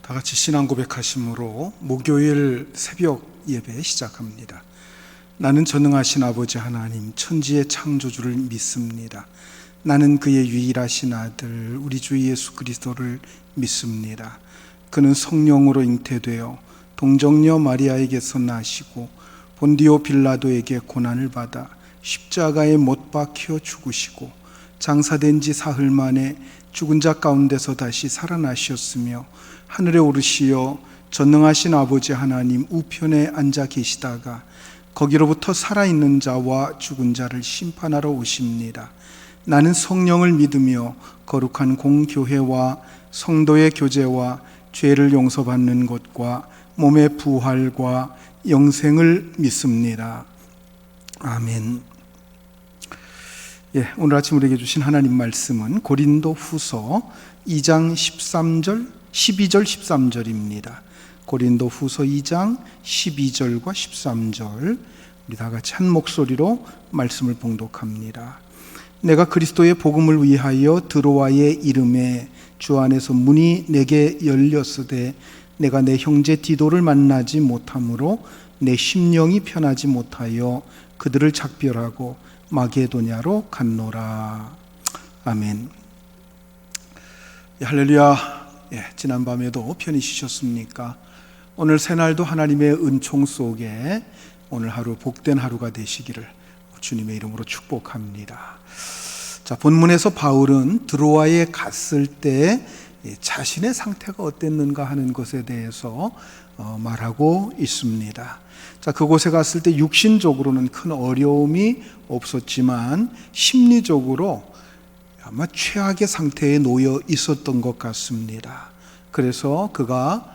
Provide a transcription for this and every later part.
다 같이 신앙 고백하심으로 목요일 새벽 예배 시작합니다. 나는 전능하신 아버지 하나님, 천지의 창조주를 믿습니다. 나는 그의 유일하신 아들 우리 주 예수 그리스도를 믿습니다. 그는 성령으로 잉태되어 동정녀 마리아에게서 나시고 본디오 빌라도에게 고난을 받아 십자가에 못 박혀 죽으시고 장사된 지 사흘 만에 죽은 자 가운데서 다시 살아나셨으며 하늘에 오르시어 전능하신 아버지 하나님 우편에 앉아 계시다가 거기로부터 살아있는 자와 죽은 자를 심판하러 오십니다. 나는 성령을 믿으며 거룩한 공교회와 성도의 교제와 죄를 용서받는 것과 몸의 부활과 영생을 믿습니다. 아멘. 오늘 아침 우리에게 주신 하나님 말씀은 고린도 후서 2장 12절 13절입니다. 고린도 후서 2장 12절과 13절, 우리 다 같이 한 목소리로 말씀을 봉독합니다. 내가 그리스도의 복음을 위하여 드로아의 이름에 주 안에서 문이 내게 열렸으되 내가 내 형제 디도를 만나지 못하므로 내 심령이 편하지 못하여 그들을 작별하고 마게도냐로 갔노라. 아멘. 할렐루야. 지난밤에도 편히 쉬셨습니까? 오늘 새날도 하나님의 은총 속에 오늘 하루 복된 하루가 되시기를 주님의 이름으로 축복합니다. 자, 본문에서 바울은 드로아에 갔을 때 자신의 상태가 어땠는가 하는 것에 대해서 말하고 있습니다. 자, 그곳에 갔을 때 육신적으로는 큰 어려움이 없었지만 심리적으로 아마 최악의 상태에 놓여 있었던 것 같습니다. 그래서 그가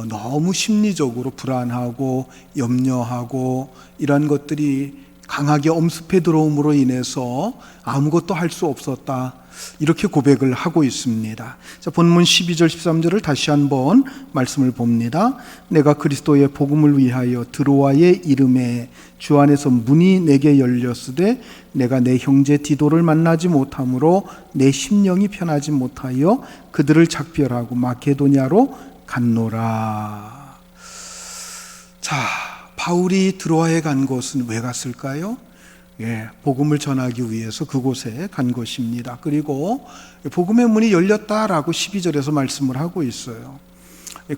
너무 심리적으로 불안하고 염려하고 이런 것들이 강하게 엄습해 들어옴으로 인해서 아무것도 할 수 없었다, 이렇게 고백을 하고 있습니다. 자, 본문 12절 13절을 다시 한번 말씀을 봅니다. 내가 그리스도의 복음을 위하여 드로아의 이름에 주 안에서 문이 내게 열렸으되 내가 내 형제 디도를 만나지 못하므로 내 심령이 편하지 못하여 그들을 작별하고 마게도냐로 갔노라. 자, 바울이 드로아에 간 곳은 왜 갔을까요? 복음을 전하기 위해서 그곳에 간 것입니다. 그리고 복음의 문이 열렸다라고 12절에서 말씀을 하고 있어요.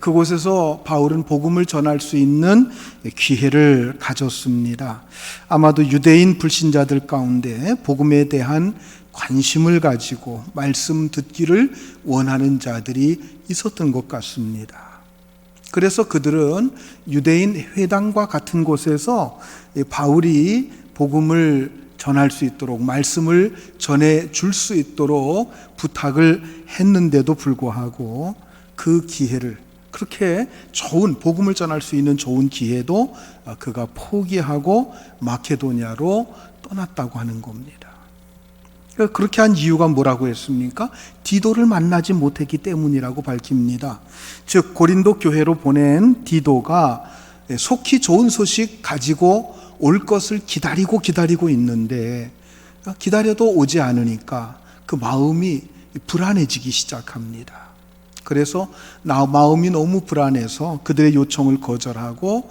그곳에서 바울은 복음을 전할 수 있는 기회를 가졌습니다. 아마도 유대인 불신자들 가운데 복음에 대한 관심을 가지고 말씀 듣기를 원하는 자들이 있었던 것 같습니다. 그래서 그들은 유대인 회당과 같은 곳에서 바울이 복음을 전할 수 있도록, 말씀을 전해 줄 수 있도록 부탁을 했는데도 불구하고 그 기회를, 그렇게 좋은 복음을 전할 수 있는 좋은 기회도 그가 포기하고 마케도냐로 떠났다고 하는 겁니다. 그렇게 한 이유가 뭐라고 했습니까? 디도를 만나지 못했기 때문이라고 밝힙니다. 즉 고린도 교회로 보낸 디도가 속히 좋은 소식 가지고 올 것을 기다리고 있는데 기다려도 오지 않으니까 그 마음이 불안해지기 시작합니다. 그래서 마음이 너무 불안해서 그들의 요청을 거절하고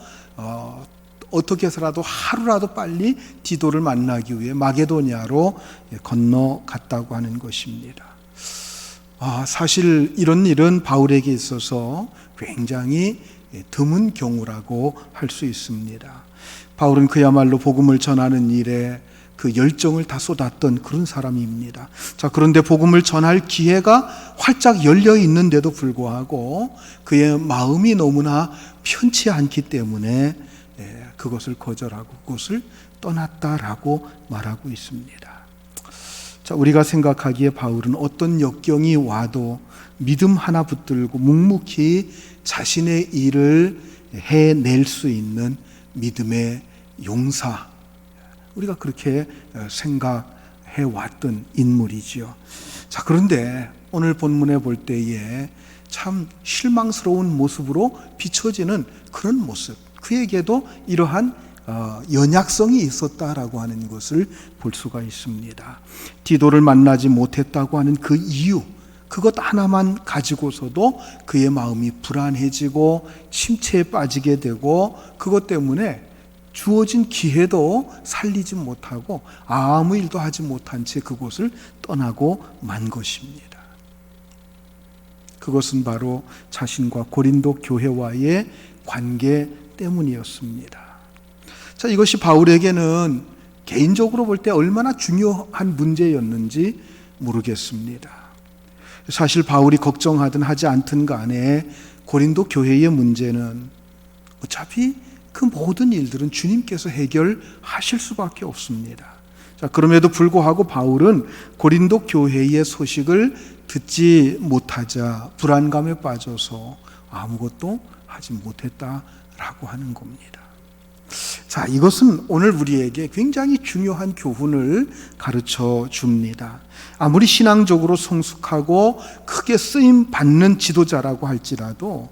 어떻게 해서라도 하루라도 빨리 디도를 만나기 위해 마게도냐로 건너갔다고 하는 것입니다. 사실 이런 일은 바울에게 있어서 굉장히 드문 경우라고 할 수 있습니다. 바울은 그야말로 복음을 전하는 일에 그 열정을 다 쏟았던 그런 사람입니다. 자, 그런데 복음을 전할 기회가 활짝 열려 있는데도 불구하고 그의 마음이 너무나 편치 않기 때문에 그것을 거절하고 그것을 떠났다라고 말하고 있습니다. 자, 우리가 생각하기에 바울은 어떤 역경이 와도 믿음 하나 붙들고 묵묵히 자신의 일을 해낼 수 있는 믿음의 용사, 우리가 그렇게 생각해 왔던 인물이지요. 자, 그런데 오늘 본문에 볼 때에 참 실망스러운 모습으로 비춰지는 그런 모습, 그에게도 이러한 연약성이 있었다라고 하는 것을 볼 수가 있습니다. 디도를 만나지 못했다고 하는 그 이유, 그것 하나만 가지고서도 그의 마음이 불안해지고 침체에 빠지게 되고, 그것 때문에 주어진 기회도 살리지 못하고 아무 일도 하지 못한 채 그곳을 떠나고 만 것입니다. 그것은 바로 자신과 고린도 교회와의 관계 때문이었습니다. 자, 이것이 바울에게는 개인적으로 볼 때 얼마나 중요한 문제였는지 모르겠습니다. 사실 바울이 걱정하든 하지 않든 간에 고린도 교회의 문제는 어차피 그 모든 일들은 주님께서 해결하실 수밖에 없습니다. 자, 그럼에도 불구하고 바울은 고린도 교회의 소식을 듣지 못하자 불안감에 빠져서 아무것도 하지 못했다라고 하는 겁니다. 자, 이것은 오늘 우리에게 굉장히 중요한 교훈을 가르쳐 줍니다. 아무리 신앙적으로 성숙하고 크게 쓰임 받는 지도자라고 할지라도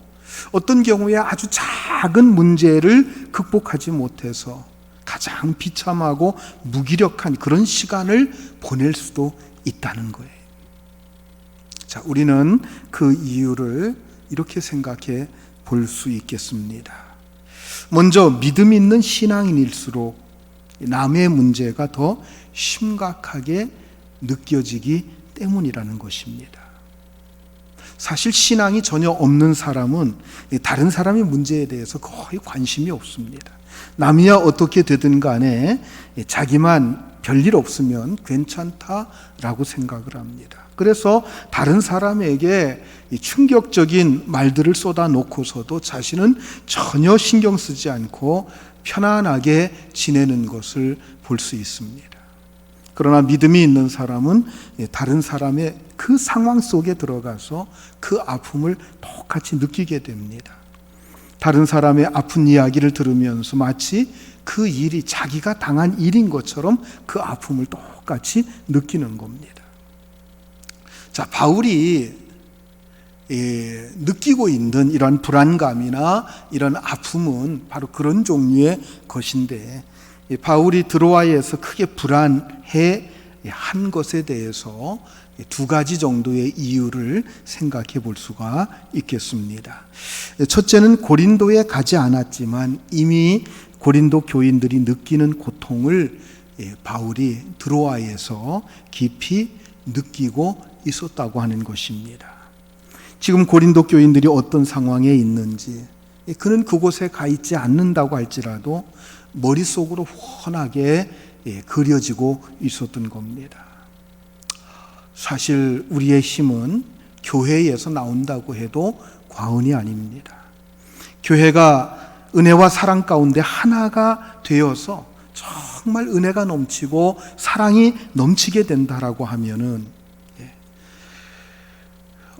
어떤 경우에 아주 작은 문제를 극복하지 못해서 가장 비참하고 무기력한 그런 시간을 보낼 수도 있다는 거예요. 자, 우리는 그 이유를 이렇게 생각해 볼 수 있겠습니다. 먼저 믿음 있는 신앙인일수록 남의 문제가 더 심각하게 느껴지기 때문이라는 것입니다. 사실 신앙이 전혀 없는 사람은 다른 사람의 문제에 대해서 거의 관심이 없습니다. 남이야 어떻게 되든 간에 자기만 별일 없으면 괜찮다라고 생각을 합니다. 그래서 다른 사람에게 충격적인 말들을 쏟아놓고서도 자신은 전혀 신경 쓰지 않고 편안하게 지내는 것을 볼 수 있습니다. 그러나 믿음이 있는 사람은 다른 사람의 그 상황 속에 들어가서 그 아픔을 똑같이 느끼게 됩니다. 다른 사람의 아픈 이야기를 들으면서 마치 그 일이 자기가 당한 일인 것처럼 그 아픔을 똑같이 느끼는 겁니다. 자, 바울이 느끼고 있는 이런 불안감이나 이런 아픔은 바로 그런 종류의 것인데, 바울이 드로아에서 크게 불안해 한 것에 대해서 두 가지 정도의 이유를 생각해 볼 수가 있겠습니다. 첫째는 고린도에 가지 않았지만 이미 고린도 교인들이 느끼는 고통을 바울이 드로아에서 깊이 느끼고 있었다고 하는 것입니다. 지금 고린도 교인들이 어떤 상황에 있는지 그는 그곳에 가 있지 않는다고 할지라도 머릿속으로 훤하게 그려지고 있었던 겁니다. 사실 우리의 힘은 교회에서 나온다고 해도 과언이 아닙니다. 교회가 은혜와 사랑 가운데 하나가 되어서 정말 은혜가 넘치고 사랑이 넘치게 된다라고 하면은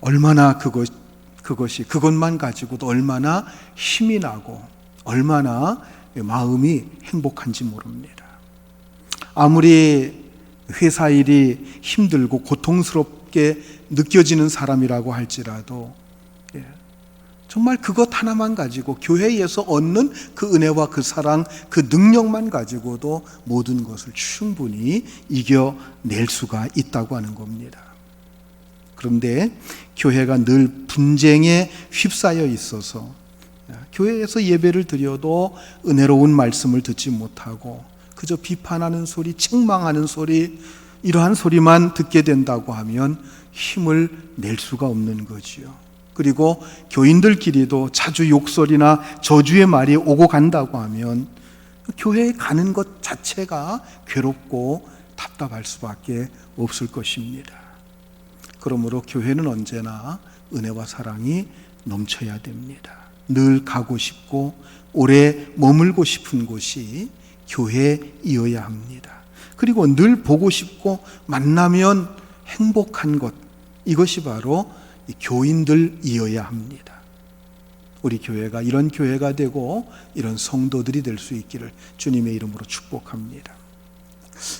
얼마나 그것만 가지고도 얼마나 힘이 나고 얼마나 마음이 행복한지 모릅니다. 아무리 회사 일이 힘들고 고통스럽게 느껴지는 사람이라고 할지라도 정말 그것 하나만 가지고 교회에서 얻는 그 은혜와 그 사랑, 그 능력만 가지고도 모든 것을 충분히 이겨낼 수가 있다고 하는 겁니다. 그런데 교회가 늘 분쟁에 휩싸여 있어서 교회에서 예배를 드려도 은혜로운 말씀을 듣지 못하고 그저 비판하는 소리, 책망하는 소리, 이러한 소리만 듣게 된다고 하면 힘을 낼 수가 없는 거지요. 그리고 교인들끼리도 자주 욕설이나 저주의 말이 오고 간다고 하면 교회에 가는 것 자체가 괴롭고 답답할 수밖에 없을 것입니다. 그러므로 교회는 언제나 은혜와 사랑이 넘쳐야 됩니다. 늘 가고 싶고 오래 머물고 싶은 곳이 교회이어야 합니다. 그리고 늘 보고 싶고 만나면 행복한 것, 이것이 바로 교인들이어야 합니다. 우리 교회가 이런 교회가 되고 이런 성도들이 될 수 있기를 주님의 이름으로 축복합니다.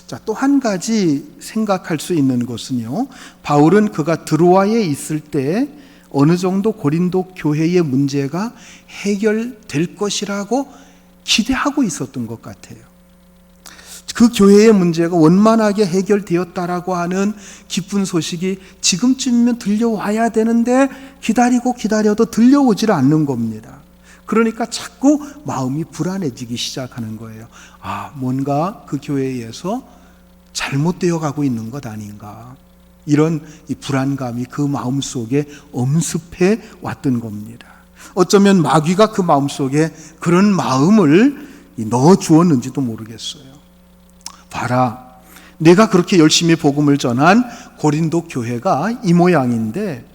자, 또 한 가지 생각할 수 있는 것은요, 바울은 그가 드로아에 있을 때 어느 정도 고린도 교회의 문제가 해결될 것이라고 기대하고 있었던 것 같아요. 그 교회의 문제가 원만하게 해결되었다라고 하는 기쁜 소식이 지금쯤이면 들려와야 되는데 기다려도 들려오질 않는 겁니다. 그러니까 자꾸 마음이 불안해지기 시작하는 거예요. 뭔가 그 교회에서 잘못되어 가고 있는 것 아닌가. 이런 이 불안감이 그 마음속에 엄습해 왔던 겁니다. 어쩌면 마귀가 그 마음속에 그런 마음을 넣어 주었는지도 모르겠어요. 봐라, 내가 그렇게 열심히 복음을 전한 고린도 교회가 이 모양인데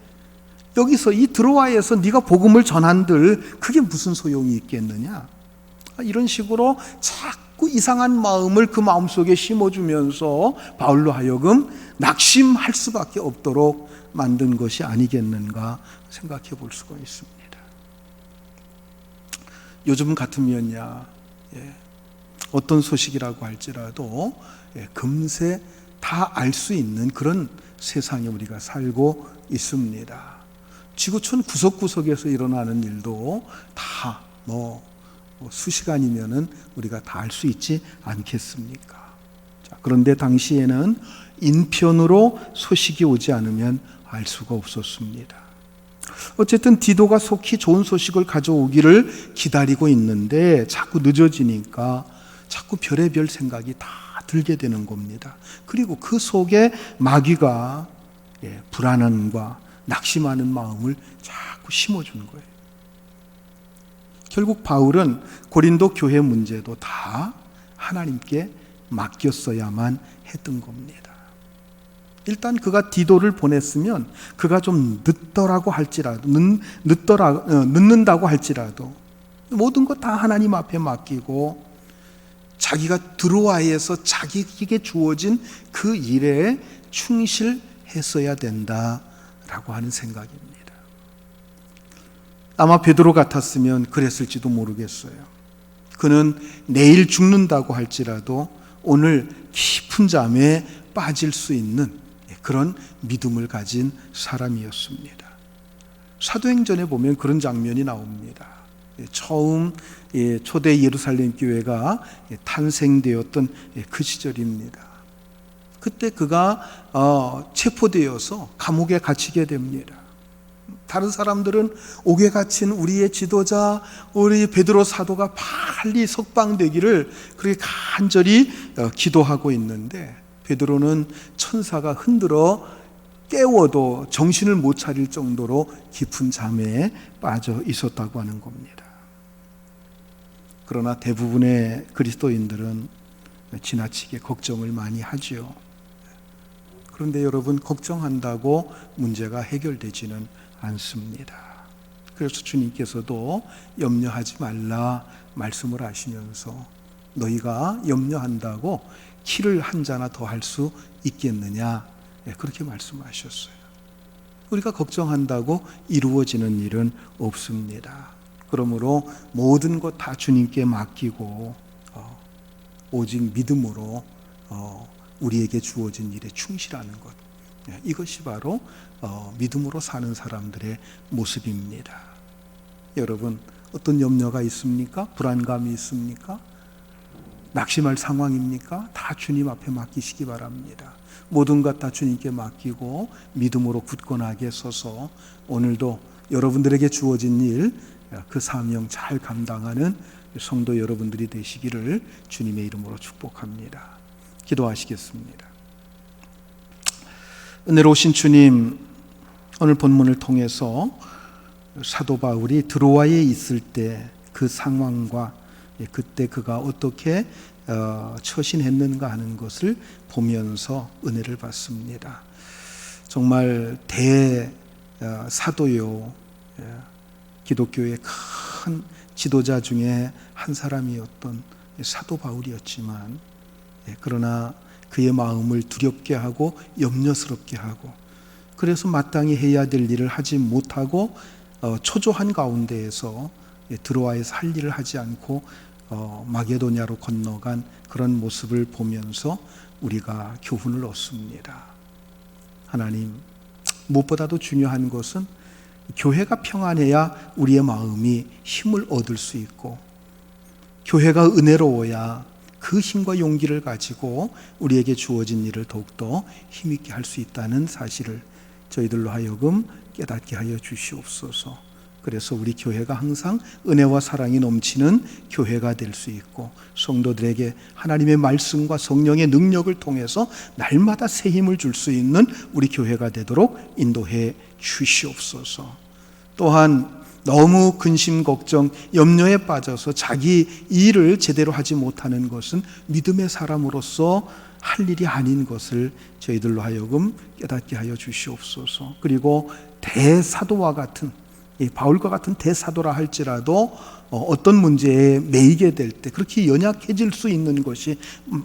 여기서 이 드로아에서 네가 복음을 전한들 그게 무슨 소용이 있겠느냐. 이런 식으로 자꾸 이상한 마음을 그 마음속에 심어주면서 바울로 하여금 낙심할 수밖에 없도록 만든 것이 아니겠는가 생각해 볼 수가 있습니다. 요즘 같으면야 어떤 소식이라고 할지라도 금세 다 알 수 있는 그런 세상에 우리가 살고 있습니다. 지구촌 구석구석에서 일어나는 일도 다 수시간이면은 우리가 다 알 수 있지 않겠습니까? 그런데 당시에는 인편으로 소식이 오지 않으면 알 수가 없었습니다. 어쨌든 디도가 속히 좋은 소식을 가져오기를 기다리고 있는데 자꾸 늦어지니까 자꾸 별의별 생각이 다 들게 되는 겁니다. 그리고 그 속에 마귀가 불안함과 낙심하는 마음을 자꾸 심어주는 거예요. 결국 바울은 고린도 교회 문제도 다 하나님께 맡겼어야만 했던 겁니다. 일단 그가 디도를 보냈으면 그가 좀 늦는다고 할지라도 모든 것 다 하나님 앞에 맡기고 자기가 드로아에서 자기에게 주어진 그 일에 충실했어야 된다라고 하는 생각입니다. 아마 베드로 같았으면 그랬을지도 모르겠어요. 그는 내일 죽는다고 할지라도 오늘 깊은 잠에 빠질 수 있는 그런 믿음을 가진 사람이었습니다. 사도행전에 보면 그런 장면이 나옵니다. 처음 초대 예루살렘 교회가 탄생되었던 그 시절입니다. 그때 그가 체포되어서 감옥에 갇히게 됩니다. 다른 사람들은 옥에 갇힌 우리의 지도자 우리 베드로 사도가 빨리 석방되기를 그렇게 간절히 기도하고 있는데 베드로는 천사가 흔들어 깨워도 정신을 못 차릴 정도로 깊은 잠에 빠져 있었다고 하는 겁니다. 그러나 대부분의 그리스도인들은 지나치게 걱정을 많이 하죠. 그런데 여러분, 걱정한다고 문제가 해결되지는 않습니다. 그래서 주님께서도 염려하지 말라 말씀을 하시면서 너희가 염려한다고 키를 한 자나 더 할 수 있겠느냐, 그렇게 말씀하셨어요. 우리가 걱정한다고 이루어지는 일은 없습니다. 그러므로 모든 것 다 주님께 맡기고 오직 믿음으로 우리에게 주어진 일에 충실하는 것, 이것이 바로 믿음으로 사는 사람들의 모습입니다. 여러분, 어떤 염려가 있습니까? 불안감이 있습니까? 낙심할 상황입니까? 다 주님 앞에 맡기시기 바랍니다. 모든 것 다 주님께 맡기고 믿음으로 굳건하게 서서 오늘도 여러분들에게 주어진 일, 그 사명 잘 감당하는 성도 여러분들이 되시기를 주님의 이름으로 축복합니다. 기도하시겠습니다. 은혜로우신 주님, 오늘 본문을 통해서 사도 바울이 드로아에 있을 때 그 상황과 그때 그가 어떻게 처신했는가 하는 것을 보면서 은혜를 받습니다. 정말 대사도요, 기독교의 큰 지도자 중에 한 사람이었던 사도 바울이었지만, 그러나 그의 마음을 두렵게 하고 염려스럽게 하고, 그래서 마땅히 해야 될 일을 하지 못하고 초조한 가운데에서 드로아에서 할 일을 하지 않고 마게도냐로 건너간 그런 모습을 보면서 우리가 교훈을 얻습니다. 하나님, 무엇보다도 중요한 것은 교회가 평안해야 우리의 마음이 힘을 얻을 수 있고, 교회가 은혜로워야 그 힘과 용기를 가지고 우리에게 주어진 일을 더욱더 힘있게 할 수 있다는 사실을 저희들로 하여금 깨닫게 하여 주시옵소서. 그래서 우리 교회가 항상 은혜와 사랑이 넘치는 교회가 될 수 있고, 성도들에게 하나님의 말씀과 성령의 능력을 통해서 날마다 새 힘을 줄 수 있는 우리 교회가 되도록 인도해 주시옵소서. 또한 너무 근심, 걱정, 염려에 빠져서 자기 일을 제대로 하지 못하는 것은 믿음의 사람으로서 할 일이 아닌 것을 저희들로 하여금 깨닫게 하여 주시옵소서. 그리고 대사도와 같은, 바울과 같은 대사도라 할지라도 어떤 문제에 매이게 될 때 그렇게 연약해질 수 있는 것이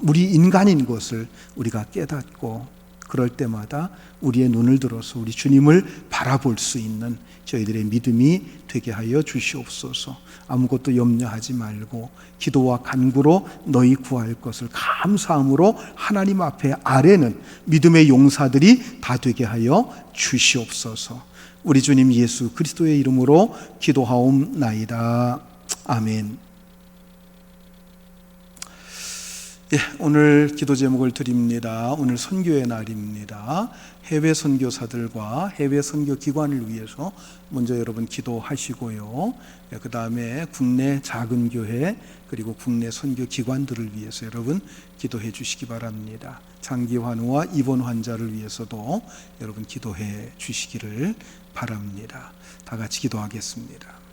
우리 인간인 것을 우리가 깨닫고, 그럴 때마다 우리의 눈을 들어서 우리 주님을 바라볼 수 있는 저희들의 믿음이 되게 하여 주시옵소서. 아무것도 염려하지 말고 기도와 간구로 너희 구할 것을 감사함으로 하나님 앞에 아뢰는 믿음의 용사들이 다 되게 하여 주시옵소서. 우리 주님 예수 그리스도의 이름으로 기도하옵나이다. 아멘. 오늘 기도 제목을 드립니다. 오늘 선교의 날입니다. 해외 선교사들과 해외 선교 기관을 위해서 먼저 여러분 기도하시고요. 그 다음에 국내 작은 교회 그리고 국내 선교 기관들을 위해서 여러분 기도해 주시기 바랍니다. 장기 환우와 입원 환자를 위해서도 여러분 기도해 주시기를 바랍니다. 다 같이 기도하겠습니다.